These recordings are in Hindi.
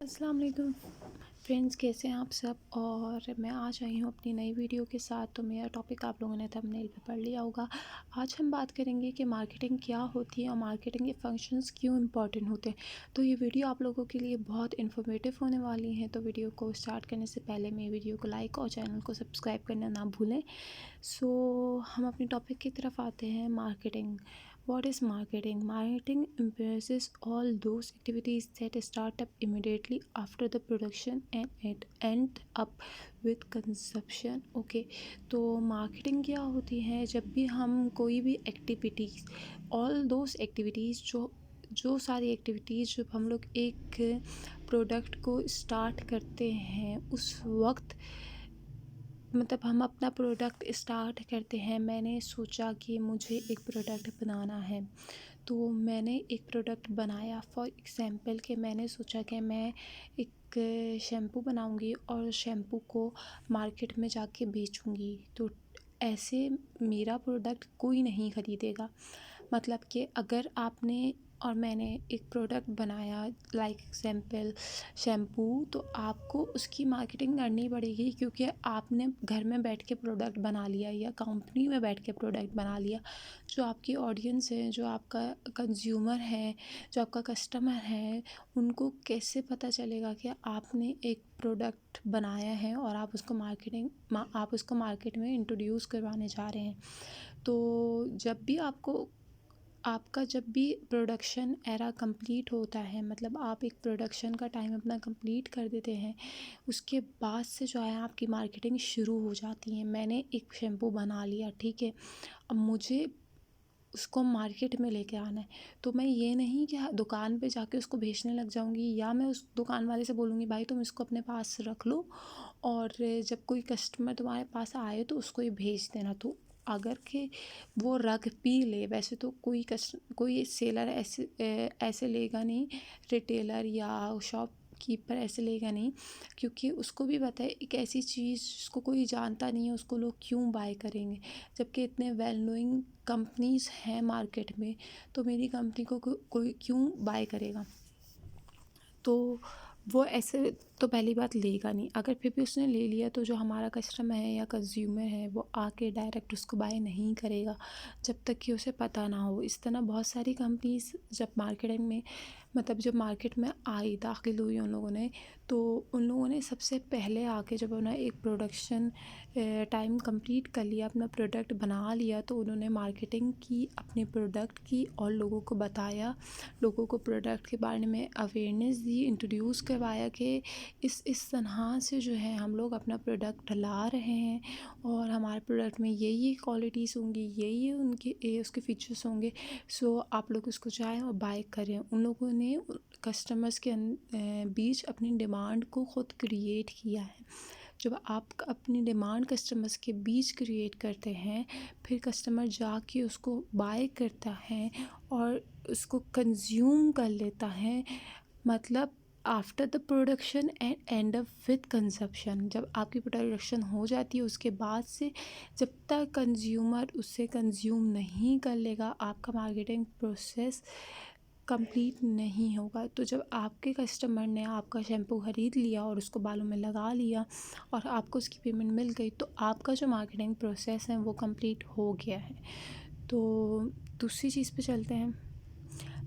अस्सलाम वालेकुम फ्रेंड्स, कैसे हैं आप सब। और मैं आज आई हूँ अपनी नई वीडियो के साथ। तो मेरा टॉपिक आप लोगों ने थंबनेल पे पढ़ लिया होगा। आज हम बात करेंगे कि मार्केटिंग क्या होती है और मार्केटिंग के फंक्शंस क्यों इम्पॉर्टेंट होते हैं। तो ये वीडियो आप लोगों के लिए बहुत इन्फॉर्मेटिव होने वाली है। तो वीडियो को स्टार्ट करने से पहले मेरी वीडियो को लाइक और चैनल को सब्सक्राइब करना ना भूलें। हम अपने टॉपिक की तरफ आते हैं। Marketing. What is marketing? Marketing embraces all those activities that start up immediately after the production and it end up with consumption. Okay, तो मार्केटिंग क्या होती है? जब भी हम कोई भी एक्टिविटीज़, ऑल दोज एक्टिविटीज़ जो सारी एक्टिविटीज़ जब हम लोग एक प्रोडक्ट को स्टार्ट करते हैं उस वक्त, मतलब हम अपना प्रोडक्ट स्टार्ट करते हैं। मैंने सोचा कि मुझे एक प्रोडक्ट बनाना है, तो मैंने एक प्रोडक्ट बनाया। फॉर एग्ज़ाम्पल कि मैंने सोचा कि मैं एक शैम्पू बनाऊंगी और शैम्पू को मार्केट में जाके बेचूंगी। तो ऐसे मेरा प्रोडक्ट कोई नहीं ख़रीदेगा। मतलब कि अगर आपने और मैंने एक प्रोडक्ट बनाया, लाइक एग्जांपल शैम्पू, तो आपको उसकी मार्केटिंग करनी पड़ेगी, क्योंकि आपने घर में बैठ के प्रोडक्ट बना लिया या कंपनी में बैठ के प्रोडक्ट बना लिया। जो आपकी ऑडियंस है, जो आपका कंज्यूमर है, जो आपका कस्टमर है, उनको कैसे पता चलेगा कि आपने एक प्रोडक्ट बनाया है और आप उसको मार्केट में इंट्रोड्यूस करवाने जा रहे हैं। तो जब भी प्रोडक्शन एरा कंप्लीट होता है, मतलब आप एक प्रोडक्शन का टाइम अपना कंप्लीट कर देते हैं, उसके बाद से जो है आपकी मार्केटिंग शुरू हो जाती है। मैंने एक शैम्पू बना लिया, ठीक है, अब मुझे उसको मार्केट में लेके आना है। तो मैं ये नहीं कि दुकान पे जाके उसको बेचने लग जाऊंगी, या मैं उस दुकान वाले से बोलूँगी भाई तुम इसको अपने पास रख लो और जब कोई कस्टमर तुम्हारे पास आए तो उसको ये भेज देना। तो अगर के वो रख भी ले, वैसे तो कोई सेलर ऐसे लेगा नहीं, रिटेलर या शॉप कीपर ऐसे लेगा नहीं, क्योंकि उसको भी पता है एक ऐसी चीज़ जिसको कोई जानता नहीं है उसको लोग क्यों बाय करेंगे। जबकि इतने वेल नोइंग कंपनीज़ हैं मार्केट में, तो मेरी कंपनी को कोई क्यों बाय करेगा। तो वो ऐसे तो पहली बात लेगा नहीं। अगर फिर भी उसने ले लिया तो जो हमारा कस्टमर है या कंज्यूमर है वो आके डायरेक्ट उसको बाय नहीं करेगा जब तक कि उसे पता ना हो। इस तरह बहुत सारी कंपनीज जब मार्केट में आई, दाखिल हुई उन लोगों ने, तो उन लोगों ने सबसे पहले आके जब उन्होंने एक प्रोडक्शन टाइम कंप्लीट कर लिया, अपना प्रोडक्ट बना लिया, तो उन्होंने मार्केटिंग की अपने प्रोडक्ट की और लोगों को बताया, लोगों को प्रोडक्ट के बारे में अवेयरनेस दी, इंट्रोड्यूस करवाया कि इस तरह से जो है हम लोग अपना प्रोडक्ट ला रहे हैं और हमारे प्रोडक्ट में ये क्वालिटीज़ होंगी, ये उसके फीचर्स होंगे। सो आप लोग उसको जाएँ और बाय करें। उन लोगों ने कस्टमर्स के बीच अपनी डिमांड को ख़ुद क्रिएट किया है। जब आप अपनी डिमांड कस्टमर्स के बीच क्रिएट करते हैं, फिर कस्टमर जाके उसको बाय करता है और उसको कंज्यूम कर लेता है। मतलब after the production and and up with consumption, जब आपकी प्रोडक्शन हो जाती है उसके बाद से जब तक कंज्यूमर उससे कंज्यूम नहीं कर लेगा, आपका मार्केटिंग प्रोसेस कंप्लीट नहीं होगा। तो जब आपके कस्टमर ने आपका शैम्पू ख़रीद लिया और उसको बालों में लगा लिया और आपको उसकी पेमेंट मिल गई, तो आपका जो मार्केटिंग प्रोसेस है वो कंप्लीट हो गया है। तो दूसरी चीज़ पे चलते हैं,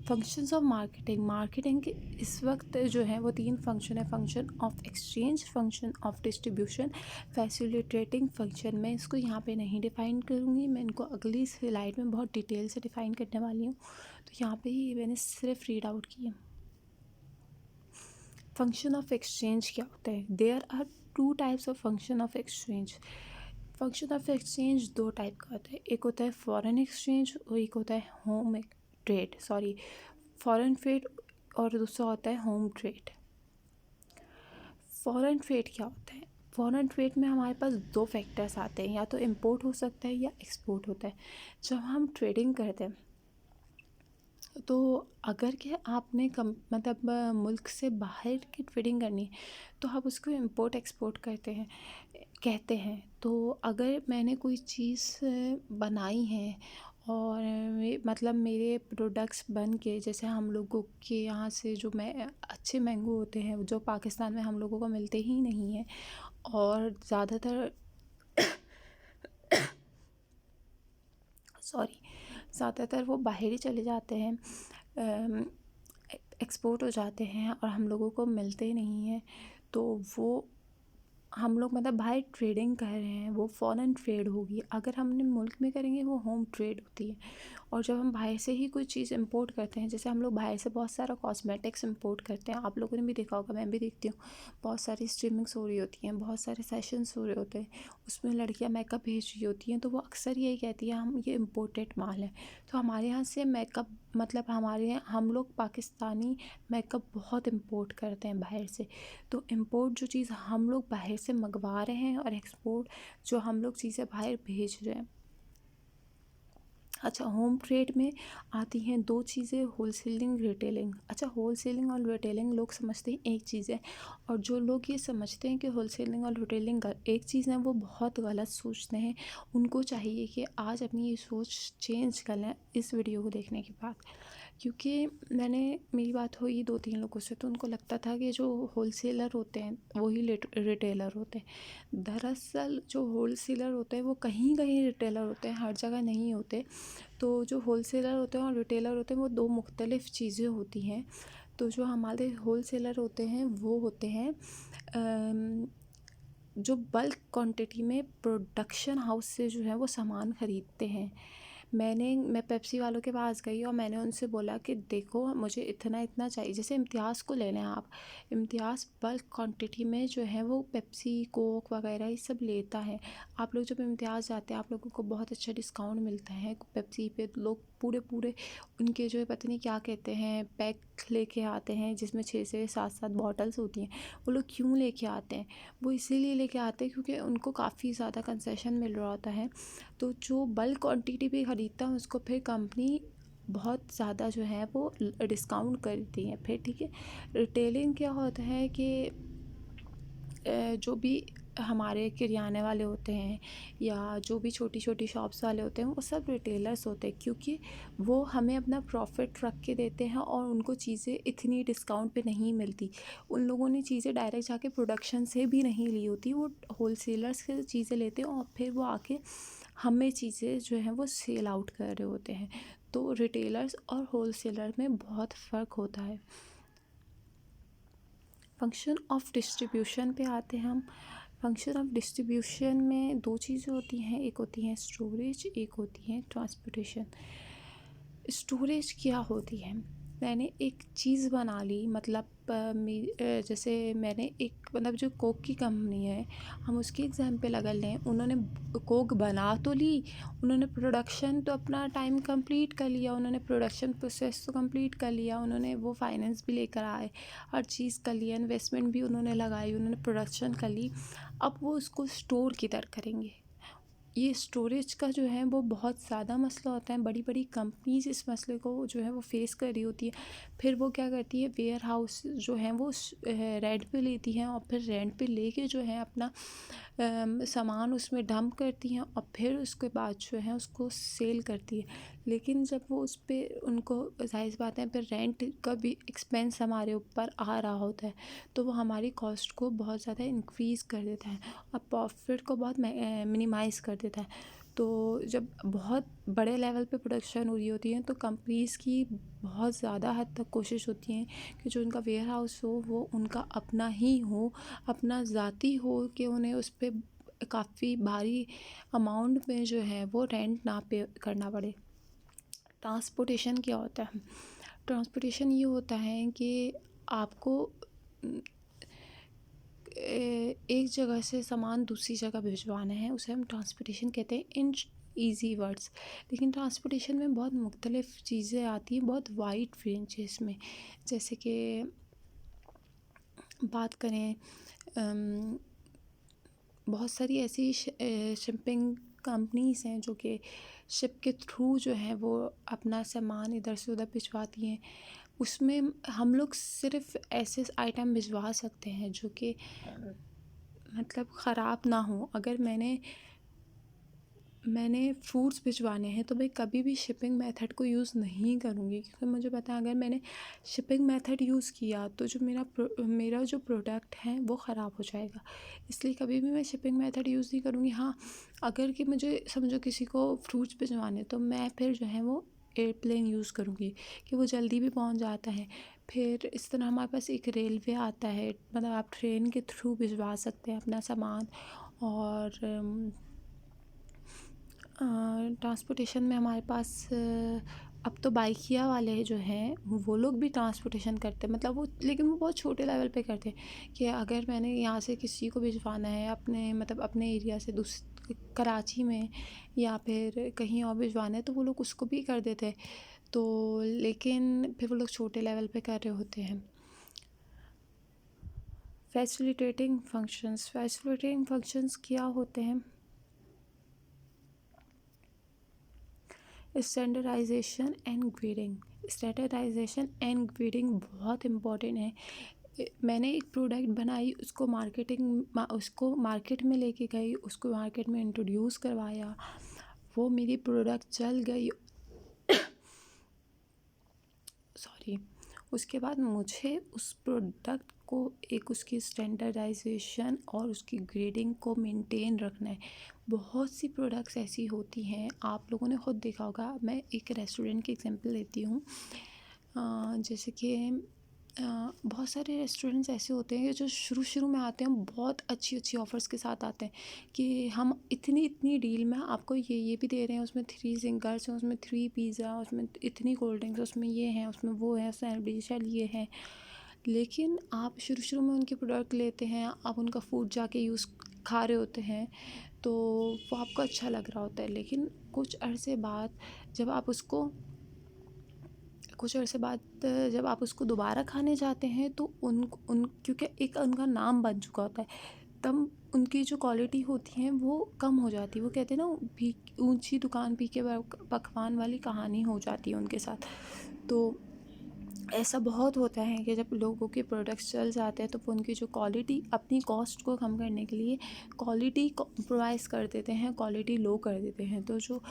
फंक्शंस ऑफ मार्केटिंग के इस वक्त जो है वो 3 फंक्शन है। Function of exchange, function of distribution, facilitating function. मैं इसको यहाँ पे नहीं डिफ़ाइन करूँगी, मैं इनको अगली स्लाइड में बहुत डिटेल से डिफ़ाइन करने वाली हूँ। तो यहाँ पे ही मैंने सिर्फ रीड आउट किया। फंक्शन ऑफ एक्सचेंज क्या होता है? There are 2 types of function of exchange. Function of exchange 2 type का होता है, एक होता है फॉरेन एक्सचेंज और एक होता है फॉरेन ट्रेड, और दूसरा होता है होम ट्रेड। फॉरेन ट्रेड क्या होता है? फॉरेन ट्रेड में हमारे पास 2 फैक्टर्स आते हैं, या तो इंपोर्ट हो सकता है या एक्सपोर्ट होता है। जब हम ट्रेडिंग करते हैं तो अगर क्या आपने मुल्क से बाहर की ट्रेडिंग करनी है तो आप उसको इंपोर्ट एक्सपोर्ट कहते हैं। तो अगर मैंने कोई चीज़ बनाई है और मतलब मेरे प्रोडक्ट्स बन के, जैसे हम लोगों के यहाँ से जो मैं अच्छे मैंगो होते हैं जो पाकिस्तान में हम लोगों को मिलते ही नहीं हैं, और ज़्यादातर सॉरी ज़्यादातर वो बाहर ही चले जाते हैं, एक्सपोर्ट हो जाते हैं और हम लोगों को मिलते ही नहीं हैं। तो वो हम लोग मतलब बाहर ट्रेडिंग कर रहे हैं, वो फॉरेन ट्रेड होगी। अगर हमने मुल्क में करेंगे वो होम ट्रेड होती है। और जब हम बाहर से ही कोई चीज़ इंपोर्ट करते हैं, जैसे हम लोग बाहर से बहुत सारा कॉस्मेटिक्स इंपोर्ट करते हैं, आप लोगों ने भी देखा होगा, मैं भी देखती हूँ, बहुत सारी स्ट्रीमिंग्स हो रही होती हैं, बहुत सारे सेशंस हो रहे होते हैं, उसमें लड़कियाँ मेकअप भेज रही होती हैं, तो वो अक्सर यही कहती है हम ये इम्पोर्टेड माल है। तो हमारे यहाँ से मेकअप मतलब हमारे यहाँ हम लोग पाकिस्तानी मेकअप बहुत इम्पोर्ट करते हैं बाहर से। तो इम्पोर्ट जो चीज़ हम लोग बाहर से मंगवा रहे हैं और एक्सपोर्ट जो हम लोग चीज़ें बाहर भेज रहे हैं। अच्छा, होम ट्रेड में आती हैं दो चीज़ें, होलसेलिंग, रिटेलिंग। अच्छा, होलसेलिंग और रिटेलिंग लोग समझते हैं एक चीज़ है, और जो लोग ये समझते हैं कि होलसेलिंग और रिटेलिंग एक चीज़ है, वो बहुत गलत सोचते हैं। उनको चाहिए कि आज अपनी ये सोच चेंज कर लें इस वीडियो को देखने के बाद। क्योंकि मेरी बात हुई 2-3 लोगों से, तो उनको लगता था कि जो होलसेलर होते हैं वही रिटेलर होते हैं। दरअसल जो होलसेलर होते हैं वो कहीं कहीं रिटेलर होते हैं, हर जगह नहीं होते। तो जो होलसेलर होते हैं और रिटेलर होते हैं वो दो मुख्तलिफ़ चीज़ें होती हैं। तो जो हमारे होलसेलर होते हैं वो होते हैं जो बल्क क्वांटिटी में प्रोडक्शन हाउस से जो है वो सामान ख़रीदते हैं। मैं पेप्सी वालों के पास गई और मैंने उनसे बोला कि देखो मुझे इतना इतना चाहिए। जैसे इम्तियाज़ को ले लें आप, इम्तियाज़ बल्क क्वांटिटी में जो है वो पेप्सी, कोक वगैरह ये सब लेता है। आप लोग जब इम्तियाज़ जाते हैं आप लोगों को बहुत अच्छा डिस्काउंट मिलता है पेप्सी पे। लोग पूरे पूरे उनके जो है पता नहीं क्या कहते हैं पैक लेके आते हैं, जिसमें 6 से 7 बॉटल्स होती हैं। वो लोग क्यों लेके आते हैं? वो इसीलिए लेके आते हैं क्योंकि उनको काफ़ी ज़्यादा कंसेशन मिल रहा होता है। तो जो बल्क क्वांटिटी पे ख़रीदता है उसको फिर कंपनी बहुत ज़्यादा जो है वो डिस्काउंट करती है फिर, ठीक है। रिटेलिंग क्या होता है कि जो भी हमारे किराने वाले होते हैं या जो भी छोटी छोटी शॉप्स वाले होते हैं वो सब रिटेलर्स होते हैं, क्योंकि वो हमें अपना प्रॉफिट रख के देते हैं और उनको चीज़ें इतनी डिस्काउंट पे नहीं मिलती। उन लोगों ने चीज़ें डायरेक्ट जाके प्रोडक्शन से भी नहीं ली होती, वो होलसेलर्स से चीज़ें लेते हैं और फिर वो आके हमें चीज़ें जो हैं वो सेल आउट कर रहे होते हैं। तो रिटेलर्स और होलसेलर में बहुत फ़र्क होता है। फंक्शन ऑफ डिस्ट्रीब्यूशन पे आते हैं हम। फंक्शन ऑफ डिस्ट्रीब्यूशन में दो चीज़ें होती हैं, एक होती है स्टोरेज, एक होती है ट्रांसपोर्टेशन। स्टोरेज क्या होती है? मैंने एक चीज़ बना ली, मतलब जैसे मैंने एक मतलब जो कोक की कंपनी है, हम उसकी एग्जांपल अगर लें, उन्होंने कोक बना तो ली, उन्होंने प्रोडक्शन तो अपना टाइम कंप्लीट कर लिया, उन्होंने प्रोडक्शन प्रोसेस तो कंप्लीट कर लिया, उन्होंने वो फाइनेंस भी लेकर आए, हर चीज़ कर लिया, इन्वेस्टमेंट भी उन्होंने लगाई, उन्होंने प्रोडक्शन कर ली। अब वो उसको स्टोर किधर करेंगे? ये स्टोरेज का जो है वो बहुत ज़्यादा मसला होता है। बड़ी बड़ी कंपनीज इस मसले को जो है वो फेस कर रही होती है। फिर वो क्या करती है, वेयर हाउस जो है वो रेंट पे लेती हैं और फिर रेंट पे लेके जो है अपना सामान उसमें डंप करती हैं और फिर उसके बाद जो है उसको सेल करती है। लेकिन जब वो उस पर उनको ज़ाहिर सी बात है फिर रेंट का भी एक्सपेंस हमारे ऊपर आ रहा होता है, तो वो हमारी कॉस्ट को बहुत ज़्यादा इंक्रीज़ कर देता है और प्रॉफिट को बहुत मिनिमाइज़ कर देता है। तो जब बहुत बड़े लेवल पे प्रोडक्शन हो रही होती है तो कंपनीज़ की बहुत ज़्यादा हद तक कोशिश होती है कि जो उनका वेयर हाउस हो वो उनका अपना ही हो, अपना ज़ाती हो, कि उन्हें उस पर काफ़ी भारी अमाउंट में जो है वो रेंट ना पे करना पड़े। ट्रांसपोर्टेशन क्या होता है? ट्रांसपोर्टेशन ये होता है कि आपको एक जगह से सामान दूसरी जगह भिजवाना है, उसे हम ट्रांसपोर्टेशन कहते हैं इन ईज़ी वर्ड्स। लेकिन ट्रांसपोर्टेशन में बहुत मुख्तलिफ़ चीज़ें आती हैं, बहुत वाइड रेंज है इसमें। जैसे कि बात करें, बहुत सारी ऐसी शिपिंग कंपनीज़ हैं जो कि शिप के थ्रू जो है वो अपना सामान इधर से उधर भिजवाती हैं। उसमें हम लोग सिर्फ़ ऐसे आइटम भिजवा सकते हैं जो कि मतलब ख़राब ना हो। अगर मैंने मैंने फ्रूट्स भिजवाने हैं तो मैं कभी भी शिपिंग मेथड को यूज़ नहीं करूँगी, क्योंकि मुझे पता है अगर मैंने शिपिंग मेथड यूज़ किया तो जो मेरा जो प्रोडक्ट है वो ख़राब हो जाएगा। इसलिए कभी भी मैं शिपिंग मेथड यूज़ नहीं करूँगी। हाँ, अगर कि मुझे समझो किसी को फ्रूट्स भिजवाने तो मैं फिर जो है वो एयरप्लेन यूज़ करूँगी कि वो जल्दी भी पहुँच जाता है। फिर इस तरह हमारे पास एक रेलवे आता है, मतलब आप ट्रेन के थ्रू भिजवा सकते हैं अपना सामान। और ट्रांसपोर्टेशन में हमारे पास अब तो बाइकिया वाले जो हैं वो लोग भी ट्रांसपोर्टेशन करते हैं, मतलब वो, लेकिन वो बहुत छोटे लेवल पे करते हैं कि अगर मैंने यहाँ से किसी को भिजवाना है अपने, मतलब अपने एरिया से कराची में या फिर कहीं और भिजवाना है तो वो लोग उसको भी कर देते हैं। तो लेकिन फिर वो लोग छोटे लेवल पे कर रहे होते हैं। फैसिलिटेटिंग फंक्शंस क्या होते हैं? स्टैंडर्डाइजेशन एंड ग्रेडिंग बहुत इम्पॉर्टेंट है। मैंने एक प्रोडक्ट बनाई, उसको मार्केट में लेके गई, उसको मार्केट में इंट्रोड्यूस करवाया, वो मेरी प्रोडक्ट चल गई। सॉरी। उसके बाद मुझे उस प्रोडक्ट को एक उसकी स्टैंडर्डाइजेशन और उसकी ग्रेडिंग को मेंटेन रखना है। बहुत सी प्रोडक्ट्स ऐसी होती हैं, आप लोगों ने खुद देखा होगा। मैं एक रेस्टोरेंट की एग्जांपल लेती हूँ। जैसे कि बहुत सारे रेस्टोरेंट्स ऐसे होते हैं जो शुरू शुरू में आते हैं, बहुत अच्छी अच्छी ऑफ़र्स के साथ आते हैं कि हम इतनी इतनी डील में आपको ये भी दे रहे हैं, उसमें 3 सिंगर्स हैं, उसमें 3 पिज़्ज़ा, उसमें इतनी कोल्ड ड्रिंक्स, उसमें ये हैं, उसमें वो है, सैंडविच है, ये है। लेकिन आप शुरू शुरू में उनके प्रोडक्ट लेते हैं, आप उनका फूड जाके खा रहे होते हैं तो वो आपको अच्छा लग रहा होता है, लेकिन कुछ अरसे बाद जब आप उसको दोबारा खाने जाते हैं तो उन क्योंकि एक उनका नाम बन चुका होता है, तब उनकी जो क्वालिटी होती है वो कम हो जाती है। वो कहते हैं ना, भी ऊंची दुकान पी के पकवान वाली कहानी हो जाती है उनके साथ। तो ऐसा बहुत होता है कि जब लोगों के प्रोडक्ट्स चल जाते हैं तो वो उनकी जो क्वालिटी, अपनी कॉस्ट को कम करने के लिए क्वालिटी कॉम्प्रोमाइज़ कर देते हैं, क्वालिटी लो कर देते हैं। तो जो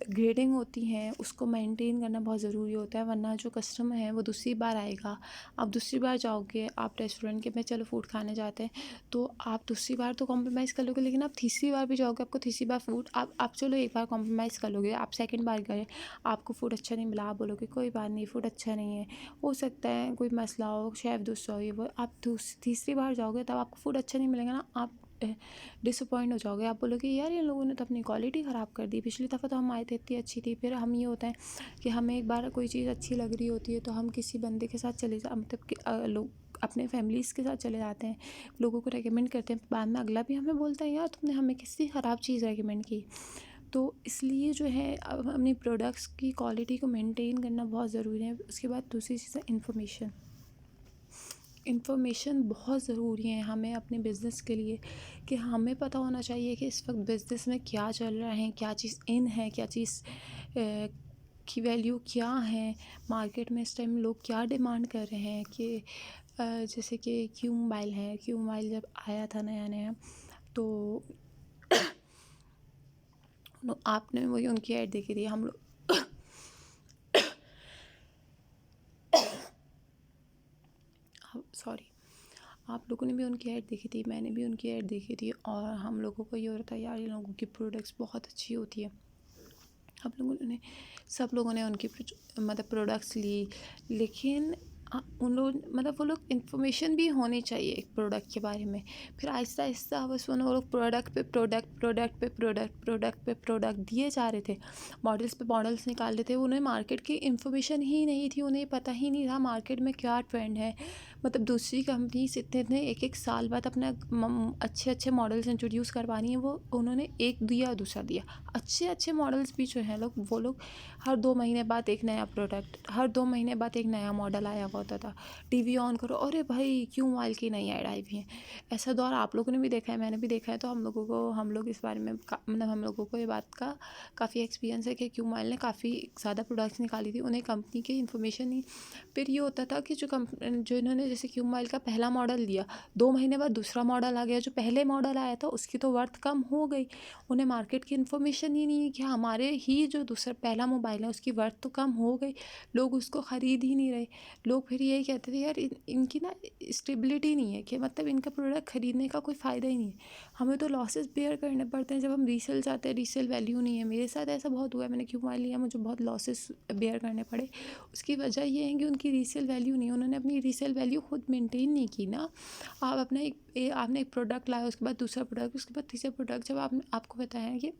ग्रेडिंग होती है उसको मेंटेन करना बहुत ज़रूरी होता है, वरना जो कस्टमर है वो दूसरी बार आएगा। आप दूसरी बार जाओगे, आप रेस्टोरेंट के में चलो फूड खाने जाते हैं तो आप दूसरी बार तो कॉम्प्रोमाइज़ कर लोगे, लेकिन आप तीसरी बार भी जाओगे, आपको तीसरी बार फूड, आप चलो एक बार कॉम्प्रोमाइज़ कर लोगे, आप सेकंड बार गए, आपको फूड अच्छा नहीं मिला, आप बोलोगे कोई बात नहीं, फूड अच्छा नहीं है, हो सकता है कोई मसला हो, शेफ़ गुस्सा हो, ये वो। आप तीसरी बार जाओगे तब आपको फूड अच्छा नहीं मिलेगा ना, आप डिसअपॉइंट हो जाओगे। आप बोलोगे यार इन लोगों ने तो अपनी क्वालिटी ख़राब कर दी, पिछली दफ़ा तो हम आए थे इतनी अच्छी थी। फिर हम, ये होता है कि हमें एक बार कोई चीज़ अच्छी लग रही होती है तो हम किसी बंदे के साथ मतलब कि लोग अपने फैमिलीज़ के साथ चले जाते हैं, लोगों को रेकमेंड करते हैं, बाद में अगला भी हमें बोलता है यार तुमने हमें किसी ख़राब चीज़ रेकमेंड की। तो इसलिए जो है अपनी प्रोडक्ट्स की क्वालिटी को मेंटेन करना बहुत ज़रूरी है। उसके बाद दूसरी चीज़ है इन्फॉर्मेशन बहुत ज़रूरी है हमें अपने बिज़नेस के लिए, कि हमें पता होना चाहिए कि इस वक्त बिज़नेस में क्या चल रहा है, क्या चीज़ इन है, क्या चीज़ की वैल्यू क्या है, मार्केट में इस टाइम लोग क्या डिमांड कर रहे हैं। कि जैसे कि क्यू मोबाइल है, क्यू मोबाइल जब आया था नया नया तो आपने वही उनकी ऐड देखी थी, हम लोग सॉरी, आप लोगों ने भी उनकी ऐड देखी थी, मैंने भी उनकी ऐड देखी थी, और हम लोगों को ये हो रहा था यार इन लोगों की प्रोडक्ट्स बहुत अच्छी होती है। सब लोगों ने उनकी मतलब प्रोडक्ट्स ली, लेकिन उन लोग, मतलब वो लोग इन्फॉर्मेशन भी होनी चाहिए एक प्रोडक्ट के बारे में। फिर आहिस्ता आहिस्ता बस वो लोग प्रोडक्ट पे प्रोडक्ट दिए जा रहे थे, मॉडल्स पे मॉडल्स निकाल रहे थे। उन्हें मार्केट की इन्फॉर्मेशन ही नहीं थी, उन्हें पता ही नहीं था मार्केट में क्या ट्रेंड है। मतलब दूसरी कंपनीज इतने एक एक साल बाद अपना अच्छे अच्छे मॉडल्स इंट्रोड्यूस करवानी है, वो उन्होंने एक दिया दूसरा दिया। अच्छे अच्छे मॉडल्स भी जो हैं वो लोग हर 2 महीने बाद एक नया प्रोडक्ट, हर 2 महीने बाद एक नया मॉडल आया हुआ होता था। टीवी ऑन करो, अरे भाई क्यों मोबाइल की नई ऐड आई हुई है। ऐसा दौर आप लोगों ने भी देखा है, मैंने भी देखा है। तो हम लोग इस बारे में मतलब हम लोगों को ये बात का काफ़ी एक्सपीरियंस है कि क्यों मोबाइल ने काफ़ी ज़्यादा प्रोडक्ट्स निकाली थी, उन्हें कंपनी की इन्फॉर्मेशन नहीं। फिर ये होता था कि जो इन्होंने उन्होंने जैसे क्यू मोबाइल का पहला मॉडल दिया, 2 महीने बाद दूसरा मॉडल आ गया, जो पहले मॉडल आया था उसकी तो वर्थ कम हो गई। उन्हें मार्केट की इन्फॉर्मेशन ही नहीं है कि हमारे ही जो दूसरा पहला मोबाइल है उसकी वर्थ तो कम हो गई, लोग उसको ख़रीद ही नहीं रहे। लोग फिर यही कहते थे यार इनकी ना स्टेबिलिटी नहीं है, कि मतलब इनका प्रोडक्ट ख़रीदने का कोई फ़ायदा ही नहीं है, हमें तो लॉसेस बेयर करने पड़ते हैं जब हम रीसेल जाते हैं, रीसेल वैल्यू नहीं है। मेरे साथ ऐसा बहुत हुआ है, मैंने क्यू मोबाइल लिया, मुझे बहुत लॉसेस बेयर करने पड़े। उसकी वजह ये है कि उनकी रीसेल वैल्यू नहीं है, उन्होंने अपनी रीसेल वैल्यू खुद मेंटेन नहीं की ना। आप अपना आपने एक प्रोडक्ट लाया, उसके बाद दूसरा प्रोडक्ट, उसके बाद तीसरा प्रोडक्ट, जब आपको बताया कि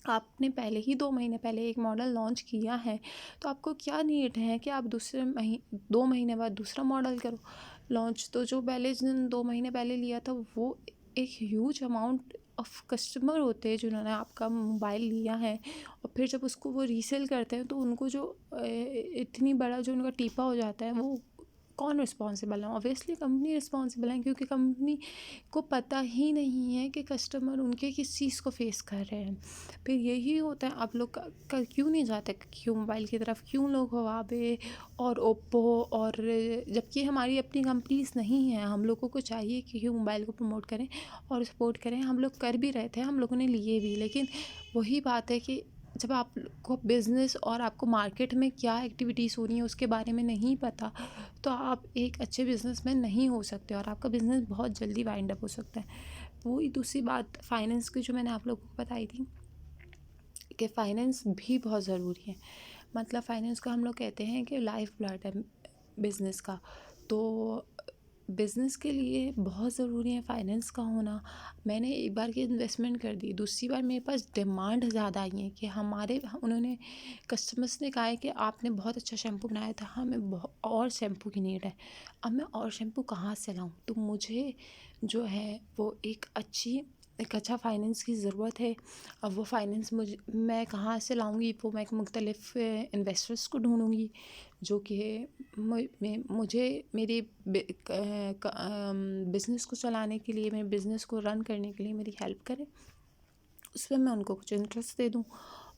आपने पहले ही 2 महीने पहले एक मॉडल लॉन्च किया है, तो आपको क्या नीड है कि आप 2 महीने बाद दूसरा मॉडल करो लॉन्च। तो जो पहले जिन 2 महीने पहले लिया था वो एक ह्यूज अमाउंट ऑफ कस्टमर होते हैं जिन्होंने आपका मोबाइल लिया है, और फिर जब उसको वो रीसेल करते हैं तो उनको जो इतनी बड़ा जो उनका टीपा हो जाता है, वो कौन रिस्पॉन्सिबल है? ऑब्वियसली कंपनी रिस्पॉन्सिबल है, क्योंकि कंपनी को पता ही नहीं है कि कस्टमर उनके किस चीज़ को फेस कर रहे हैं। फिर यही होता है, आप लोग क्यों नहीं जाते क्यों मोबाइल की तरफ, क्यों लोग हुआवे और ओप्पो, और जबकि हमारी अपनी कंपनीज नहीं है, हम लोगों को चाहिए कि क्यों मोबाइल को प्रमोट करें और सपोर्ट करें। हम लोग कर भी रहे थे, हम लोगों ने लिए भी, लेकिन वही बात है कि जब आपको बिज़नेस और आपको मार्केट में क्या एक्टिविटीज़ हो रही हैं उसके बारे में नहीं पता, तो आप एक अच्छे बिज़नेसमैन नहीं हो सकते, और आपका बिज़नेस बहुत जल्दी वाइंड अप हो सकता है। वही दूसरी बात फाइनेंस की जो मैंने आप लोगों को बताई थी, कि फ़ाइनेंस भी बहुत ज़रूरी है। मतलब फ़ाइनेंस को हम लोग कहते हैं कि लाइफ ब्लड है बिज़नेस का। तो बिज़नेस के लिए बहुत ज़रूरी है फ़ाइनेंस का होना। मैंने एक बार की इन्वेस्टमेंट कर दी, दूसरी बार मेरे पास डिमांड ज़्यादा आई है कि उन्होंने कस्टमर्स ने कहा है कि आपने बहुत अच्छा शैम्पू बनाया था, हमें और शैम्पू की नीड है। अब मैं और शैम्पू कहाँ से लाऊँ? तो मुझे जो है वो एक अच्छा फ़ाइनेंस की ज़रूरत है। अब वो फ़ाइनेंस मैं कहाँ से लाऊँगी? वो मैं मुख्तलिफ़ इन्वेस्टर्स को ढूँढूँगी जो कि मुझे मेरे बिज़नेस को चलाने के लिए, मेरे बिज़नेस को रन करने के लिए मेरी हेल्प करें। उसमें मैं उनको कुछ इंटरेस्ट दे दूँ,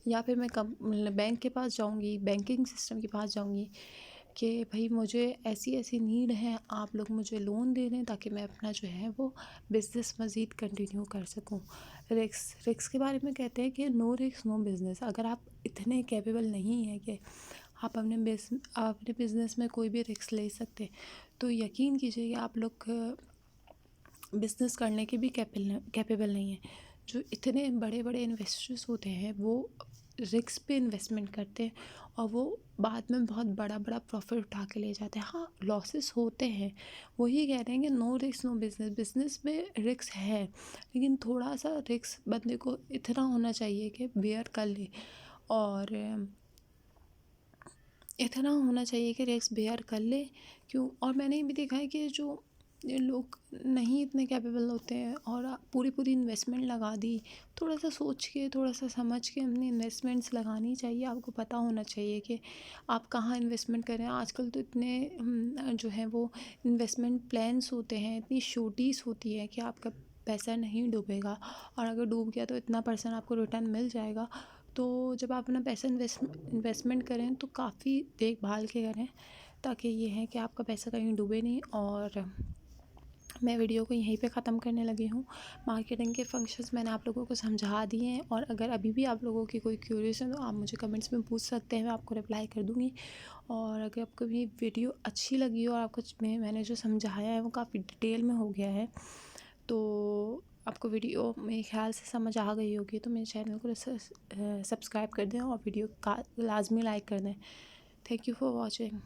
या फिर मैं बैंक के पास जाऊँगी, बैंकिंग सिस्टम के पास जाऊँगी कि भाई मुझे ऐसी ऐसी नीड है, आप लोग मुझे लोन दे दें ताकि मैं अपना जो है वो बिज़नेस मज़ीद कंटिन्यू कर सकूँ। रिस्क के बारे में कहते हैं कि नो रिस्क नो बिज़नेस। अगर आप इतने कैपेबल नहीं हैं कि आप अपने बिज़नेस में कोई भी रिस्क ले सकते, तो यकीन कीजिए कि आप लोग बिज़नेस करने के भी कैपेबल नहीं हैं। जो इतने बड़े बड़े इन्वेस्टर्स होते हैं वो रिस्क पे इन्वेस्टमेंट करते हैं और वो बाद में बहुत बड़ा बड़ा प्रॉफिट उठा के ले जाते हैं। हाँ, लॉसेस होते हैं, वही कह रहे हैं कि no risk no business. Business में रिस्क है, लेकिन थोड़ा सा रिस्क बंदे को इतना होना चाहिए कि बेयर कर ले, और इतना होना चाहिए कि रिस्क बेयर कर ले। क्यों? और मैंने ये भी देखा है कि जो ये लोग नहीं इतने कैपेबल होते हैं और पूरी पूरी इन्वेस्टमेंट लगा दी, थोड़ा सा सोच के, थोड़ा सा समझ के अपनी इन्वेस्टमेंट्स लगानी चाहिए। आपको पता होना चाहिए कि आप कहाँ इन्वेस्टमेंट करें। आजकल तो इतने जो है वो इन्वेस्टमेंट प्लान्स होते हैं, इतनी शोटीज़ होती है कि आपका पैसा नहीं डूबेगा, और अगर डूब गया तो इतना % आपको रिटर्न मिल जाएगा। तो जब आप अपना पैसा इन्वेस्टमेंट करें तो काफ़ी देखभाल के करें, ताकि ये है कि आपका पैसा कहीं डूबे नहीं। और मैं वीडियो को यहीं पे ख़त्म करने लगी हूँ। मार्केटिंग के फंक्शंस मैंने आप लोगों को समझा दिए हैं, और अगर अभी भी आप लोगों की कोई क्यूरीज है तो आप मुझे कमेंट्स में पूछ सकते हैं, मैं आपको रिप्लाई कर दूँगी। और अगर आपको ये वीडियो अच्छी लगी हो और आपको मैंने जो समझाया है वो काफ़ी डिटेल में हो गया है, तो आपको वीडियो मेरे ख्याल से समझ आ गई होगी, तो मेरे चैनल को सब्सक्राइब कर दें और वीडियो का लाजमी लाइक कर दें। Thank you for watching.